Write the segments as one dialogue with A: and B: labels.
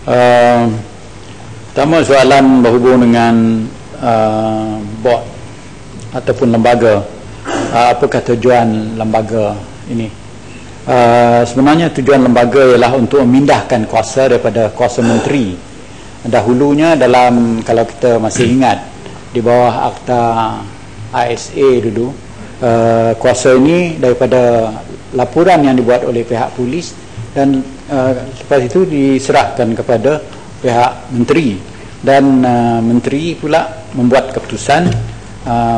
A: Pertama, soalan berhubung dengan bot ataupun lembaga. Apakah tujuan lembaga ini? Sebenarnya tujuan lembaga ialah untuk memindahkan kuasa daripada kuasa menteri. Dahulunya dalam, kalau kita masih ingat, di bawah Akta ISA dulu, kuasa ini daripada laporan yang dibuat oleh pihak polis dan lepas itu diserahkan kepada pihak menteri, dan menteri pula membuat keputusan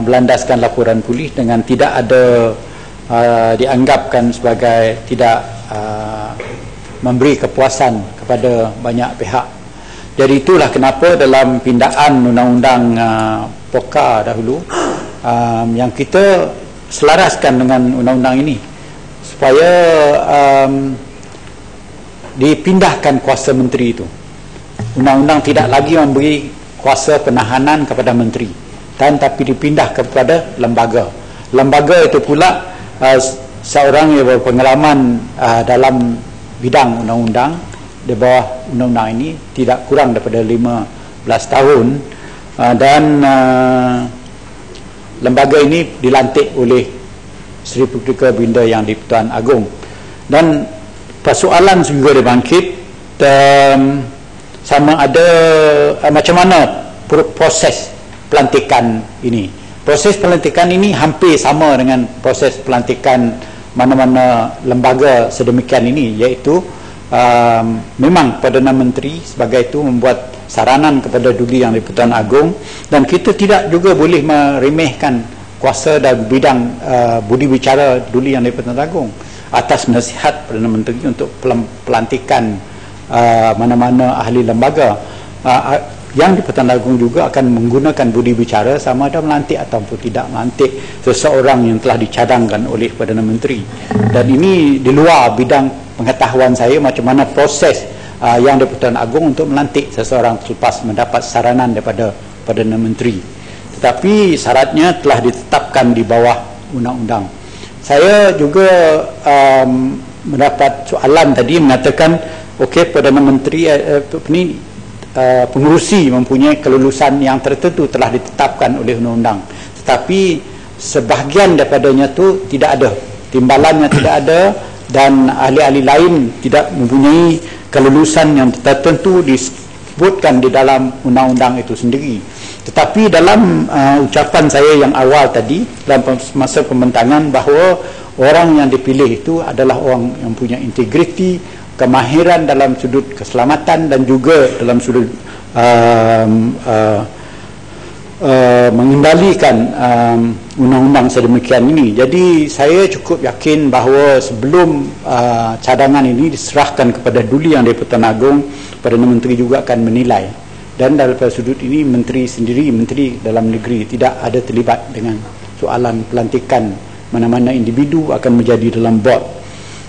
A: berlandaskan laporan polis dengan tidak ada dianggapkan sebagai tidak memberi kepuasan kepada banyak pihak. Jadi itulah kenapa dalam pindaan undang-undang POKA dahulu yang kita selaraskan dengan undang-undang ini supaya dipindahkan kuasa menteri itu. Undang-undang tidak lagi memberi kuasa penahanan kepada menteri, tapi dipindah kepada lembaga. Lembaga itu pula seorang yang berpengalaman dalam bidang undang-undang di bawah undang-undang ini tidak kurang daripada 15 tahun, dan lembaga ini dilantik oleh Seri Puteri Baginda Yang di-Pertuan Agong. Dan persoalan juga dibangkit sama ada macam mana proses pelantikan ini. Proses pelantikan ini hampir sama dengan proses pelantikan mana-mana lembaga sedemikian ini, iaitu memang Perdana Menteri sebagai itu membuat saranan kepada Duli Yang di-Pertuan Agong, dan kita tidak juga boleh meremehkan kuasa dan bidang budi bicara Duli Yang di-Pertuan Agong atas nasihat Perdana Menteri untuk pelantikan mana-mana ahli lembaga. Yang di-Pertuan Agong juga akan menggunakan budi bicara sama ada melantik ataupun tidak melantik seseorang yang telah dicadangkan oleh Perdana Menteri. Dan ini di luar bidang pengetahuan saya macam mana proses yang di-Pertuan Agong untuk melantik seseorang selepas mendapat saranan daripada Perdana Menteri. Tetapi syaratnya telah ditetapkan di bawah undang-undang. Saya juga mendapat soalan tadi mengatakan okey, Perdana Menteri pengurusi mempunyai kelulusan yang tertentu telah ditetapkan oleh undang-undang, tetapi sebahagian daripadanya tu tidak ada, timbalannya tidak ada, dan ahli-ahli lain tidak mempunyai kelulusan yang tertentu disebutkan di dalam undang-undang itu sendiri. Tetapi dalam ucapan saya yang awal tadi dalam masa pembentangan bahawa orang yang dipilih itu adalah orang yang punya integriti, kemahiran dalam sudut keselamatan dan juga dalam sudut mengendalikan undang-undang sedemikian ini. Jadi saya cukup yakin bahawa sebelum cadangan ini diserahkan kepada Duli Yang di-Pertuan Agong, Perdana Menteri juga akan menilai, dan dari sudut ini menteri sendiri, menteri dalam negeri tidak ada terlibat dengan soalan pelantikan mana-mana individu akan menjadi dalam bot.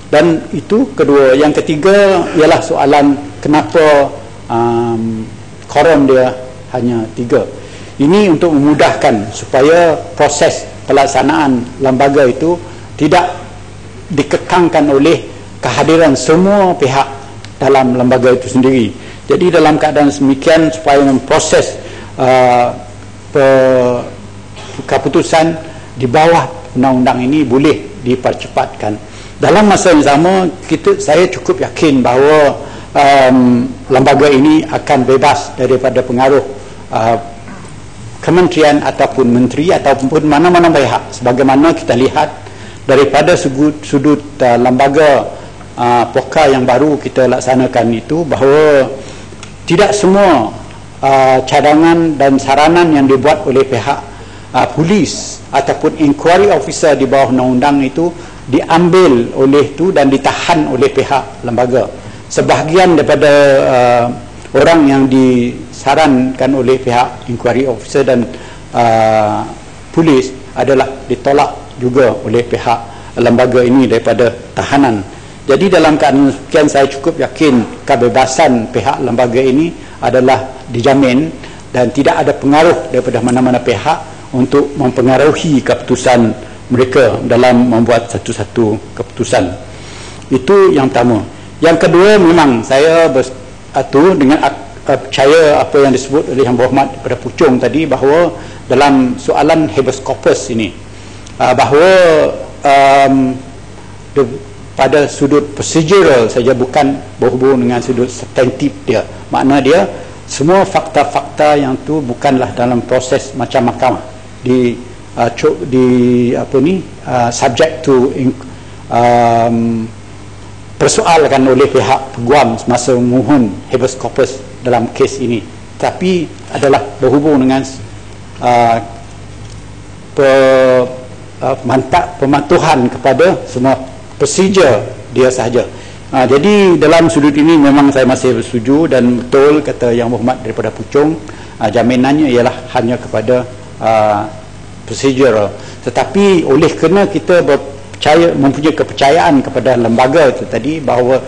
A: Dan itu kedua. Yang ketiga ialah soalan kenapa korum dia hanya 3. Ini untuk memudahkan supaya proses pelaksanaan lembaga itu tidak dikekangkan oleh kehadiran semua pihak dalam lembaga itu sendiri. Jadi dalam keadaan semikian, supaya memproses keputusan di bawah undang-undang ini boleh dipercepatkan. Dalam masa yang sama, saya cukup yakin bahawa lembaga ini akan bebas daripada pengaruh kementerian ataupun menteri ataupun mana-mana pihak, sebagaimana kita lihat daripada sudut lembaga POKA yang baru kita laksanakan itu, bahawa tidak semua cadangan dan saranan yang dibuat oleh pihak polis ataupun inquiry officer di bawah undang-undang itu diambil oleh itu dan ditahan oleh pihak lembaga. Sebahagian daripada orang yang disarankan oleh pihak inquiry officer dan polis adalah ditolak juga oleh pihak lembaga ini daripada tahanan. Jadi dalam keadaan sekian, saya cukup yakin kebebasan pihak lembaga ini adalah dijamin dan tidak ada pengaruh daripada mana-mana pihak untuk mempengaruhi keputusan mereka dalam membuat satu-satu keputusan. Itu yang pertama. Yang kedua, memang saya dengan percaya apa yang disebut oleh Yang Berhormat daripada Puchong tadi, bahawa dalam soalan habeas corpus ini, bahawa pada sudut procedural saja, bukan berhubung dengan sudut substantif dia. Makna dia semua fakta-fakta yang tu bukanlah dalam proses macam mahkamah subject to persoalkan oleh pihak peguam semasa memohon habeas corpus dalam kes ini, tapi adalah berhubung dengan pematuhan kepada semua prosedur dia sahaja. Jadi dalam sudut ini memang saya masih bersetuju, dan betul kata Yang Berhormat daripada Puchong, jaminannya ialah hanya kepada prosedur. Tetapi oleh kerana kita mempunyai kepercayaan kepada lembaga itu tadi, bahawa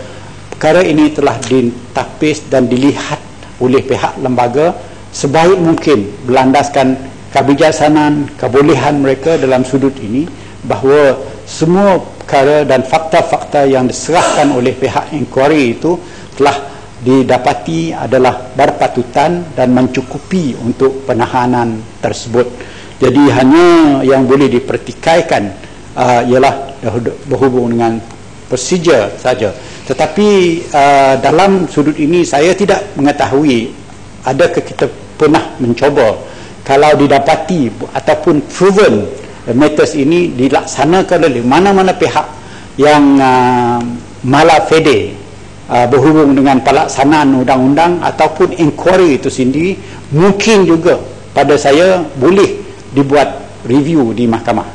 A: perkara ini telah ditapis dan dilihat oleh pihak lembaga sebaik mungkin berlandaskan kebijaksanaan, kebolehan mereka dalam sudut ini, bahawa semua perkara dan fakta-fakta yang diserahkan oleh pihak inquiry itu telah didapati adalah berpatutan dan mencukupi untuk penahanan tersebut. Jadi hanya yang boleh dipertikaikan ialah berhubung dengan prosedur saja. Tetapi dalam sudut ini saya tidak mengetahui adakah kita pernah mencuba, kalau didapati ataupun proven matters ini dilaksanakan oleh mana-mana pihak yang mala fide berhubung dengan pelaksanaan undang-undang ataupun inquiry itu sendiri, mungkin juga pada saya boleh dibuat review di mahkamah.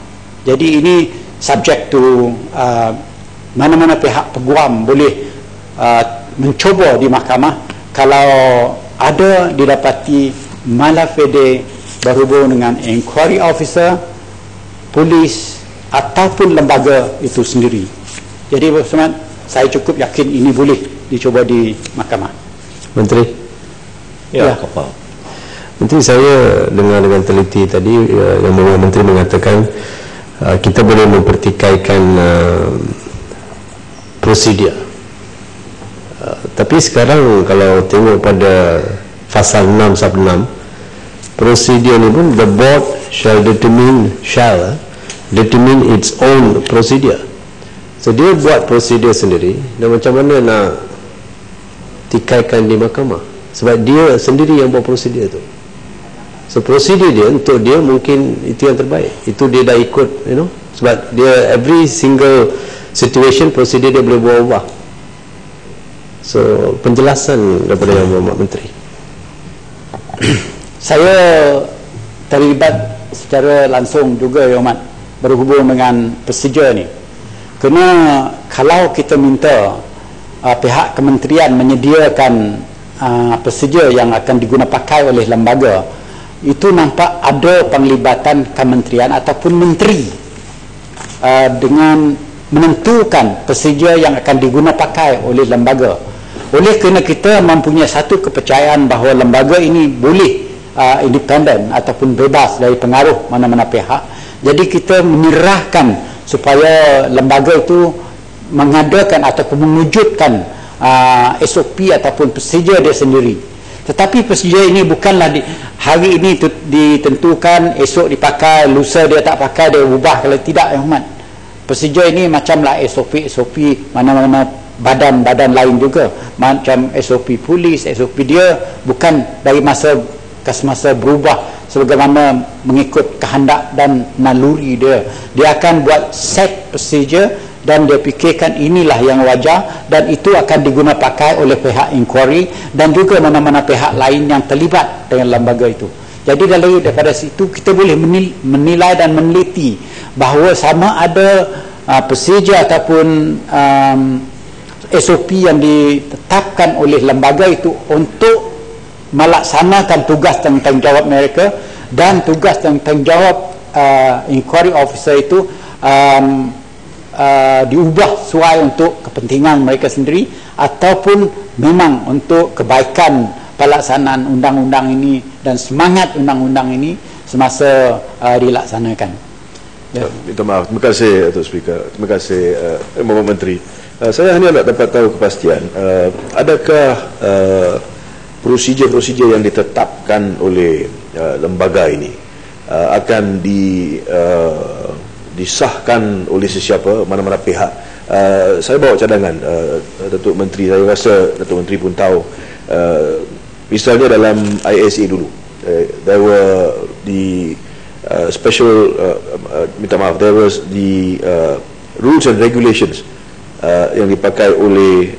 A: Jadi ini subject to mana-mana pihak peguam boleh mencuba di mahkamah kalau ada didapati mala fide berhubung dengan inquiry officer, polis ataupun lembaga itu sendiri. Jadi Berhormat, saya cukup yakin ini boleh dicuba di mahkamah.
B: Menteri. Ya. Menteri, saya dengar dengan teliti tadi yang Menteri mengatakan kita boleh mempertikaikan prosedur. Tapi sekarang kalau tengok pada pasal 6 prosedur ni pun, the board shall determine its own procedure. So dia buat prosedur sendiri, dan macam mana nak tikaikan di mahkamah, sebab dia sendiri yang buat prosedur tu. So prosedur dia, untuk dia mungkin itu yang terbaik, itu dia dah ikut, sebab dia every single situation prosedur dia boleh berubah. So penjelasan daripada Yang Berhormat Menteri. Saya
A: terlibat secara langsung juga, Yang Berhormat, berhubung dengan prosedur ni. Kerana kalau kita minta pihak kementerian menyediakan prosedur yang akan digunakan pakai oleh lembaga, itu nampak ada penglibatan kementerian ataupun menteri dengan menentukan prosedur yang akan digunakan pakai oleh lembaga. Oleh kerana kita mempunyai satu kepercayaan bahawa lembaga ini boleh independen ataupun bebas dari pengaruh mana-mana pihak, jadi kita menyerahkan supaya lembaga itu mengadakan ataupun mewujudkan SOP ataupun prosedur dia sendiri. Tetapi prosedur ini bukanlah hari ini ditentukan, esok dipakai, lusa dia tak pakai, dia ubah kalau tidak, Yang Hormat. Prosedur ini macamlah SOP mana-mana badan-badan lain juga, macam SOP polis, SOP dia bukan dari masa ke semasa berubah sebagaimana mengikut kehendak dan naluri dia. Dia akan buat set procedure dan dia fikirkan inilah yang wajar, dan itu akan digunakan pakai oleh pihak inquiry dan juga mana-mana pihak lain yang terlibat dengan lembaga itu. Jadi daripada situ kita boleh menilai dan meneliti bahawa sama ada procedure ataupun SOP yang ditetapkan oleh lembaga itu untuk melaksanakan tugas dan tanggungjawab mereka, dan tugas dan tanggungjawab inquiry officer itu diubah sesuai untuk kepentingan mereka sendiri ataupun memang untuk kebaikan pelaksanaan undang-undang ini dan semangat undang-undang ini semasa dilaksanakan.
C: Minta maaf. Terima kasih Datuk Speaker. Terima kasih Menteri. Saya hanya nak dapat tahu kepastian, adakah prosedur-prosedur yang ditetapkan oleh lembaga ini akan disahkan oleh sesiapa, mana-mana pihak. Saya bawa cadangan, Datuk Menteri, saya rasa Datuk Menteri pun tahu, misalnya dalam ISA dulu, there were the special, there was the rules and regulations yang dipakai oleh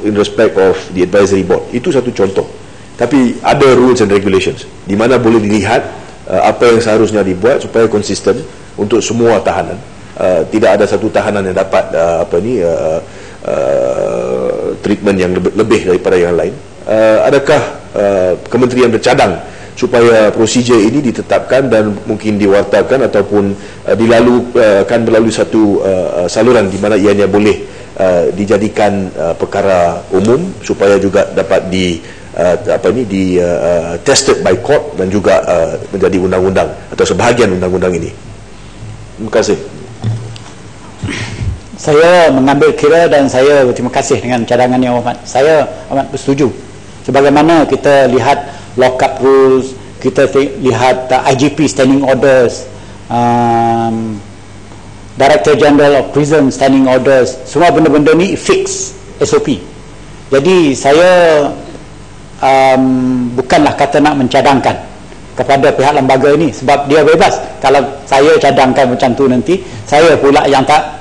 C: in respect of the advisory board. Itu satu contoh. Tapi ada rules and regulations di mana boleh dilihat apa yang seharusnya dibuat supaya konsisten untuk semua tahanan. Tidak ada satu tahanan yang dapat treatment yang lebih daripada yang lain. Adakah kementerian bercadang supaya prosedur ini ditetapkan dan mungkin diwartakan ataupun dilalukan melalui satu saluran di mana ianya boleh dijadikan perkara umum supaya juga dapat tested by court dan juga menjadi undang-undang atau sebahagian undang-undang ini. Terima kasih.
A: Saya mengambil kira dan saya berterima kasih dengan cadangan yang amat. Saya amat bersetuju. Sebagaimana kita lihat lock-up rules, kita lihat IGP standing orders, Director General of Prison standing orders, semua benda-benda ni fix SOP. Jadi saya bukanlah kata nak mencadangkan kepada pihak lembaga ini, sebab dia bebas. Kalau saya cadangkan macam tu, nanti saya pula yang tak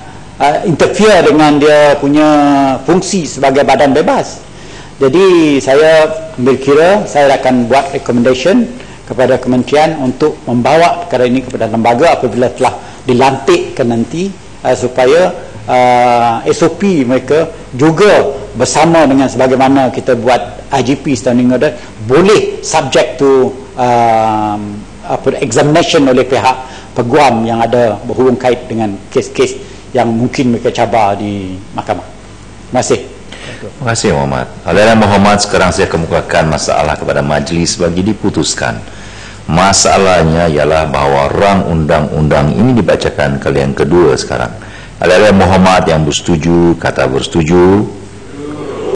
A: interfere dengan dia punya fungsi sebagai badan bebas. Jadi saya ambil kira, saya akan buat recommendation kepada kementerian untuk membawa perkara ini kepada lembaga apabila telah dilantikkan nanti, supaya SOP mereka juga bersama dengan sebagaimana kita buat IGP standing order boleh subject to examination oleh pihak peguam yang ada berhubung kait dengan kes-kes yang mungkin mereka cabar di mahkamah. Terima kasih.
D: Terima kasih Muhammad. Hadirin Muhammad, sekarang saya kemukakan masalah kepada majlis bagi diputuskan. Masalahnya ialah bahawa rang undang-undang ini dibacakan kali yang kedua sekarang. Hadirin Muhammad yang bersetuju, kata bersetuju.